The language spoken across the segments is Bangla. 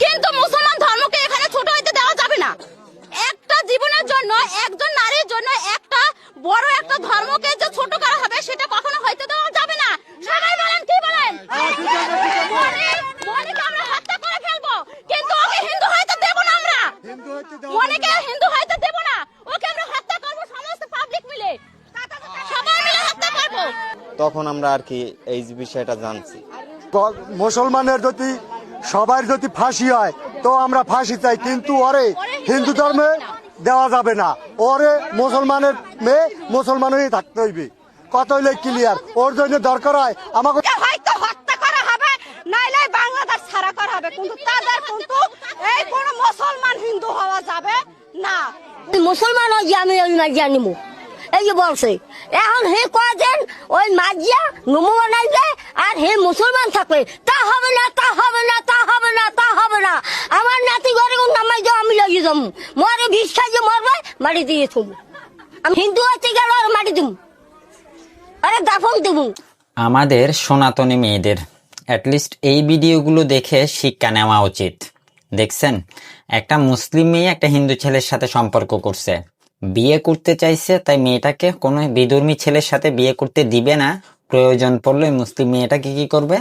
কিন্তু মুসলমান ধর্মকে এখানে ছোট হইতে দেওয়া যাবে না। একটা জীবনের জন্য, একজন নারীর জন্য একটা বড় একটা ধর্মকে যে ছোট করা হবে সেটা কখনো হইতে দেওয়া যাবে না। সবাই বলেন, কি বলেন? মনিকে আমরা হত্যা করে ফেলবো, কিন্তু ওকে হিন্দু হইতে দেব না। আমরা মনিকে হিন্দু হইতে দেব না, ওকে আমরা হত্যা করবো সমস্ত পাবলিক মিলে, সবাই মিলে হত্যা করবো। তখন আমরা আর কি এই বিষয়টা জানছি। মুসলমানের যদি সবার যদি ফাঁসি হয় তো আমরা ফাঁসি চাই, কিন্তু ওরে হিন্দু ধর্মে দেওয়া যাবে না। ওরে মুসলমানের মেয়ে মুসলমানেরই থাকতে হইবে। কত হইলে ক্লিয়ার। ওর জন্য দরকার হয় আমাকে হয়তো হত্যা করা হবে, নাইলে বাংলাদেশ ছাড়া করা হবে, কিন্তু তাদের কিন্তু এই কোন মুসলমান হিন্দু হওয়া যাবে না। মুসলমান হয়ে আমি ওই মাজিয়া নিমু, এই যে বলছে। এখন হে কয়েন ওই মাজিয়া নমু বানাইবে আর হে মুসলমান থাকবে, তা হবে না, তা হবে না, তা হবে না, তা হবে না। আমার নাতি ঘরে নামাই যাও, আমি লাগিয়ে যাবো। মরে বিশ্বাস যে মরবে মাটি দিয়ে থুবো। আমি হিন্দু হতে গেল আর মাটি দিব, আরে দাফন দেব। আমাদের সনাতনী মেয়েদের অ্যাটলিস্ট এই ভিডিওগুলো দেখে শিক্ষা নেওয়া উচিত। দেখছেন, একটা মুসলিম মেয়ে একটা হিন্দু ছেলের সাথে সম্পর্ক করছে, বিয়ে করতে চাইছে, তাই মেয়েটাকে কোনো বিধর্মী ছেলের সাথে বিয়ে করতে দিবে না। প্রয়োজন পড়লে মুসলিম মেয়েটাকে কি করবে,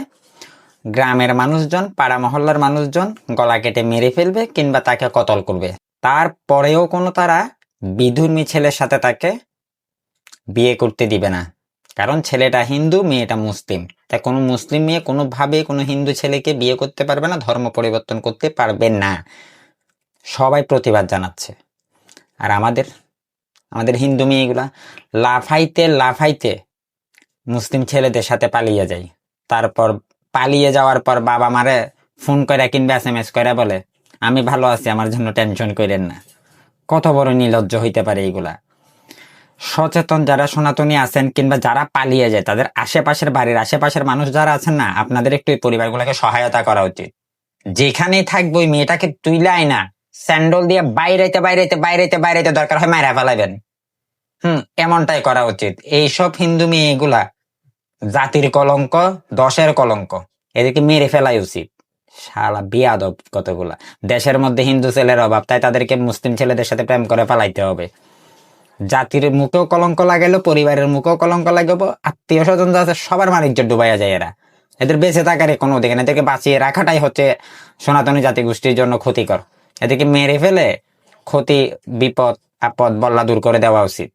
গ্রামের মানুষজন, পাড়া মহল্লার মানুষজন গলা কেটে মেরে ফেলবে কিংবা তাকে কতল করবে। তারপরেও কোনো তারা বিধর্মী ছেলের সাথে তাকে বিয়ে করতে দিবে না, কারণ ছেলেটা হিন্দু, মেয়েটা মুসলিম। তাই কোনো মুসলিম মেয়ে কোনোভাবে কোনো হিন্দু ছেলেকে বিয়ে করতে পারবে না, ধর্ম পরিবর্তন করতে পারবে না। সবাই প্রতিবাদ জানাচ্ছে। আর আমাদের হিন্দু মেয়েগুলা লাফাইতে লাফাইতে মুসলিম ছেলেদের সাথে পালিয়ে যায়। তারপর পালিয়ে যাওয়ার পর বাবা মারে ফোন করে কিংবা SMS করে বলে, আমি ভালো আছি, আমার জন্য টেনশন করেন না। কত বড় নির্লজ্জ হইতে পারে এইগুলা। সচেতন যারা সনাতনী আছেন কিংবা যারা পালিয়ে যায়, তাদের আশেপাশের বাড়ির আশেপাশের মানুষ যারা আছেন না, আপনাদের একটু এই পরিবারগুলোকে সহায়তা করা উচিত। যেখানেই থাকবো ওই মেয়েটাকে তুইলাই না, স্যান্ডল দিয়ে বাইরেতে দরকার হয় মাইরা ফেলাবেন। এমনটাই করা উচিত। এইসব হিন্দু মেয়েগুলা জাতির কলঙ্ক, দশের কলঙ্ক, এদেরকে মেরে ফেলাই উচিত। শালা বিয়াদব কতগুলা। দেশের মধ্যে হিন্দু ছেলের অভাব, তাই তাদেরকে মুসলিম ছেলেদের সাথে প্রেম করে ফেলাইতে হবে। জাতির মুখেও কলঙ্ক লাগাইলো, পরিবারের মুখেও কলঙ্ক লাগাবো, আত্মীয় স্বজন যা আছে সবার বাণিজ্য ডুবাইয়া যায় এরা। এদের বেঁচে থাকার কোনো অধিকার নেই। এদেরকে বাঁচিয়ে রাখাটাই হচ্ছে সনাতনী জাতি গোষ্ঠীর জন্য ক্ষতিকর। এদেরকে মেরে ফেলে ক্ষতি, বিপদ, আপদ বল্লা দূর করে দেওয়া উচিত।